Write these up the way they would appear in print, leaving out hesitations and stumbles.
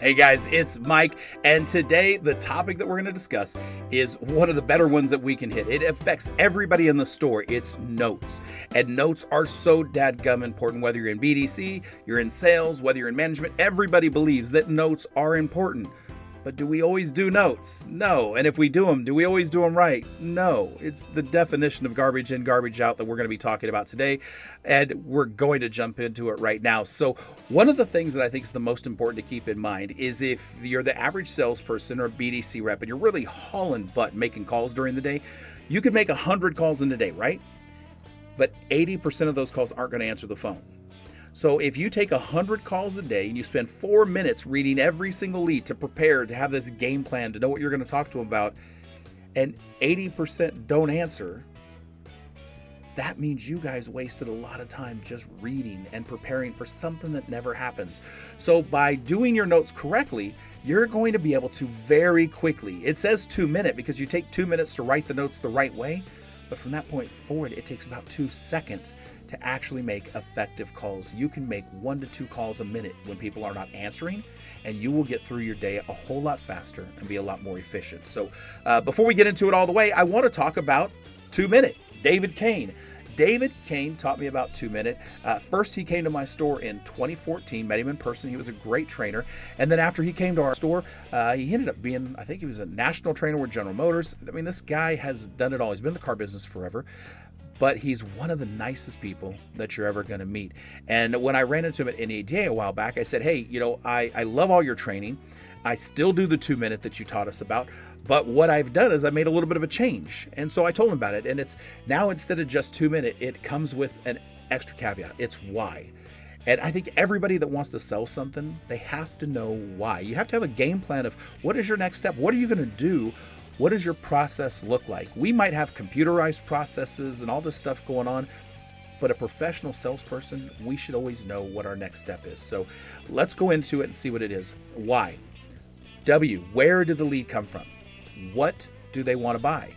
Hey guys, it's Mike, and today the topic that we're going to discuss is one of the better ones that we can hit. It affects everybody in the store. It's notes. And notes are so dadgum important, whether you're in BDC, you're in sales, whether you're in management. Everybody believes that notes are important. But do we always do notes? No. And if we do them, do we always do them right? No. It's the definition of garbage in, garbage out that we're going to be talking about today. And we're going to jump into it right now. So one of the things that I think is the most important to keep in mind is if you're the average salesperson or BDC rep and you're really hauling butt making calls during the day, you could make 100 calls in a day, right? But 80% of those calls aren't going to answer the phone. So if you take 100 calls a day and you spend 4 minutes reading every single lead to prepare, to have this game plan, to know what you're going to talk to them about, and 80% don't answer, that means you guys wasted a lot of time just reading and preparing for something that never happens. So by doing your notes correctly, you're going to be able to very quickly, it says 2 minutes because you take 2 minutes to write the notes the right way, but from that point forward, it takes about 2 seconds to actually make effective calls. You can make 1 to 2 calls a minute when people are not answering, and you will get through your day a whole lot faster and be a lot more efficient. So before we get into it all the way, I want to talk about 2 Minute, David Kane. David Kane taught me about 2 Minute. First, he came to my store in 2014, met him in person. He was a great trainer. And then after he came to our store, he ended up being, I think he was a national trainer with General Motors. I mean, this guy has done it all. He's been in the car business forever. But he's one of the nicest people that you're ever going to meet. And when I ran into him at NADA a while back, I said, hey, I love all your training. I still do the 2 Minute that you taught us about. But what I've done is I made a little bit of a change. And so I told him about it. And it's now, instead of just 2 Minute, it comes with an extra caveat. It's why. And I think everybody that wants to sell something, they have to know why. You have to have a game plan of what is your next step? What are you going to do? What does your process look like? We might have computerized processes and all this stuff going on, but a professional salesperson, we should always know what our next step is. So let's go into it and see what it is. Why? W, where did the lead come from? What do they want to buy?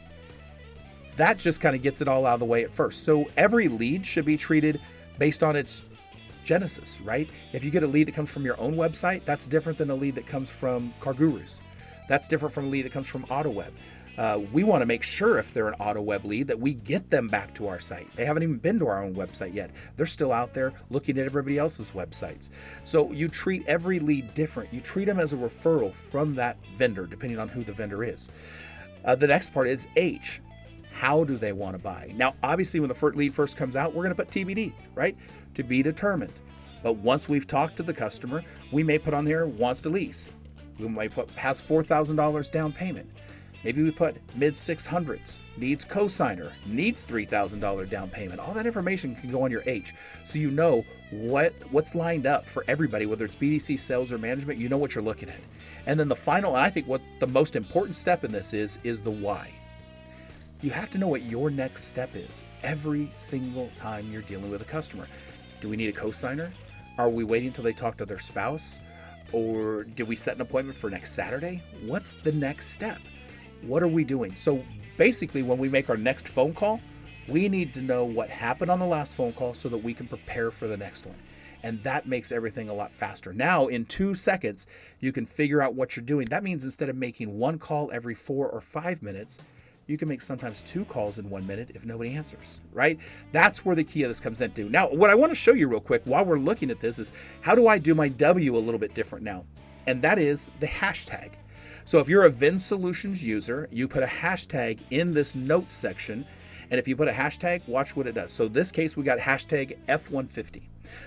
That just kind of gets it all out of the way at first. So every lead should be treated based on its genesis, right? If you get a lead that comes from your own website, that's different than a lead that comes from Car Gurus. That's different from a lead that comes from AutoWeb. We want to make sure if they're an AutoWeb lead that we get them back to our site. They haven't even been to our own website yet. They're still out there looking at everybody else's websites. So you treat every lead different. You treat them as a referral from that vendor, depending on who the vendor is. The next part is H. How do they want to buy? Now, obviously, when the lead first comes out, we're going to put TBD, right? To be determined. But once we've talked to the customer, we may put on there wants to lease. We might put has $4,000 down payment. Maybe we put mid 600s, needs cosigner, needs $3,000 down payment. All that information can go on your H. So you know what's lined up for everybody, whether it's BDC, sales, or management, you know what you're looking at. And then the final, and I think what the most important step in this is the why. You have to know what your next step is every single time you're dealing with a customer. Do we need a cosigner? Are we waiting until they talk to their spouse? Or did we set an appointment for next Saturday? What's the next step? What are we doing? So basically, when we make our next phone call, we need to know what happened on the last phone call so that we can prepare for the next one. And that makes everything a lot faster. Now, in 2 seconds, you can figure out what you're doing. That means instead of making 1 call every 4 or 5 minutes, you can make sometimes 2 calls in 1 minute if nobody answers, right? That's where the key of this comes into. Now, what I want to show you real quick while we're looking at this is how do I do my W a little bit different now? And that is the hashtag. So if you're a Vinsolutions user, you put a hashtag in this notes section. And if you put a hashtag, watch what it does. So this case, we got hashtag F150.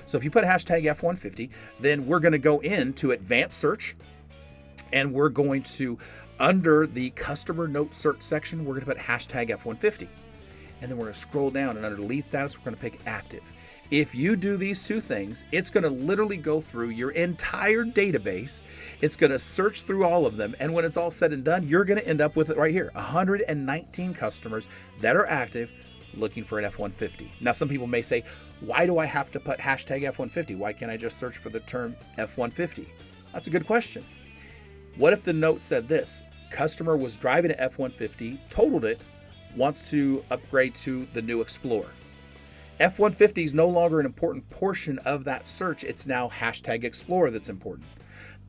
So if you put hashtag F150, then we're going to go into advanced search and we're going to, under the customer note search section, we're going to put hashtag F150. And then we're going to scroll down and under lead status, we're going to pick active. If you do these 2 things, it's going to literally go through your entire database. It's going to search through all of them. And when it's all said and done, you're going to end up with it right here. 119 customers that are active looking for an F-150. Now, some people may say, why do I have to put hashtag F-150? Why can't I just search for the term F-150? That's a good question. What if the note said this? Customer was driving an F-150, totaled it, wants to upgrade to the new Explorer. F-150 is no longer an important portion of that search. It's now hashtag Explorer that's important.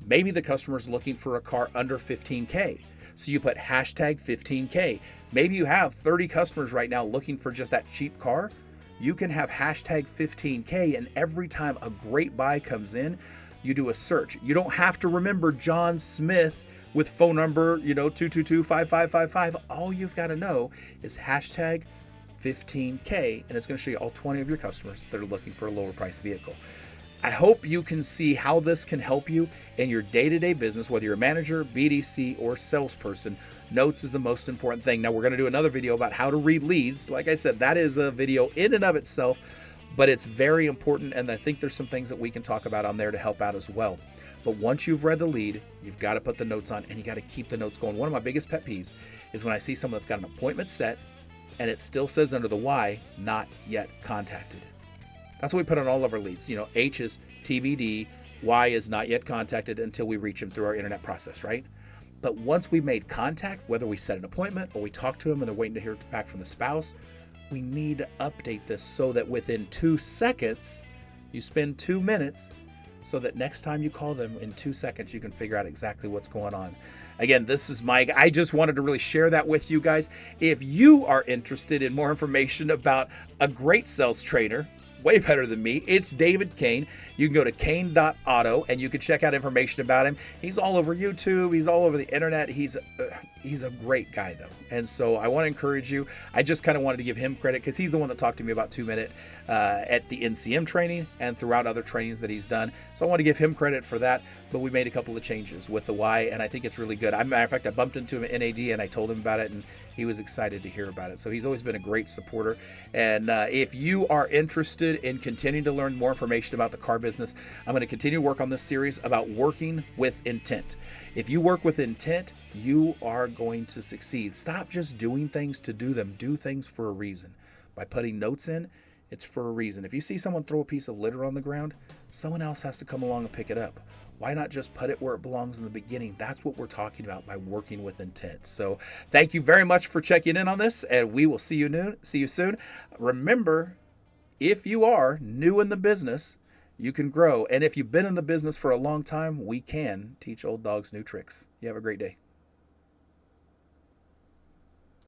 Maybe the customer's looking for a car under 15K. So you put hashtag 15K. Maybe you have 30 customers right now looking for just that cheap car. You can have hashtag 15K, and every time a great buy comes in, you do a search. You don't have to remember John Smith with phone number, 222-5555. All you've got to know is hashtag 15K, and it's going to show you all 20 of your customers that are looking for a lower price vehicle. I hope you can see how this can help you in your day-to-day business, whether you're a manager, BDC, or salesperson. Notes is the most important thing. Now, we're going to do another video about how to read leads. Like I said, that is a video in and of itself, but it's very important, and I think there's some things that we can talk about on there to help out as well. But once you've read the lead, you've got to put the notes on, and you got to keep the notes going. One of my biggest pet peeves is when I see someone that's got an appointment set, and it still says under the Y, not yet contacted. That's what we put on all of our leads. H is TBD, Y is not yet contacted until we reach them through our internet process, right? But once we made contact, whether we set an appointment or we talk to them and they're waiting to hear back from the spouse, we need to update this so that within 2 seconds, you spend 2 minutes so that next time you call them in 2 seconds, you can figure out exactly what's going on. Again, this is Mike. I just wanted to really share that with you guys. If you are interested in more information about a great sales trainer, way better than me, it's David Kane. You can go to kane.auto and you can check out information about him. He's all over YouTube. He's all over the internet. He's a great guy, though. And so I want to encourage you. I just kind of wanted to give him credit because he's the one that talked to me about 2 Minute at the NCM training and throughout other trainings that he's done. So I want to give him credit for that. But we made a couple of changes with the Y, and I think it's really good. Matter of fact, I bumped into him at NAD and I told him about it, and he was excited to hear about it. So he's always been a great supporter. And if you are interested in continuing to learn more information about the car business, I'm going to continue to work on this series about working with intent. If you work with intent, you are going to succeed. Stop just doing things to do them. Do things for a reason. By putting notes in, it's for a reason. If you see someone throw a piece of litter on the ground, someone else has to come along and pick it up. Why not just put it where it belongs in the beginning? That's what we're talking about by working with intent. So thank you very much for checking in on this, and we will see you soon. Remember, if you are new in the business, you can grow. And if you've been in the business for a long time, we can teach old dogs new tricks. You have a great day.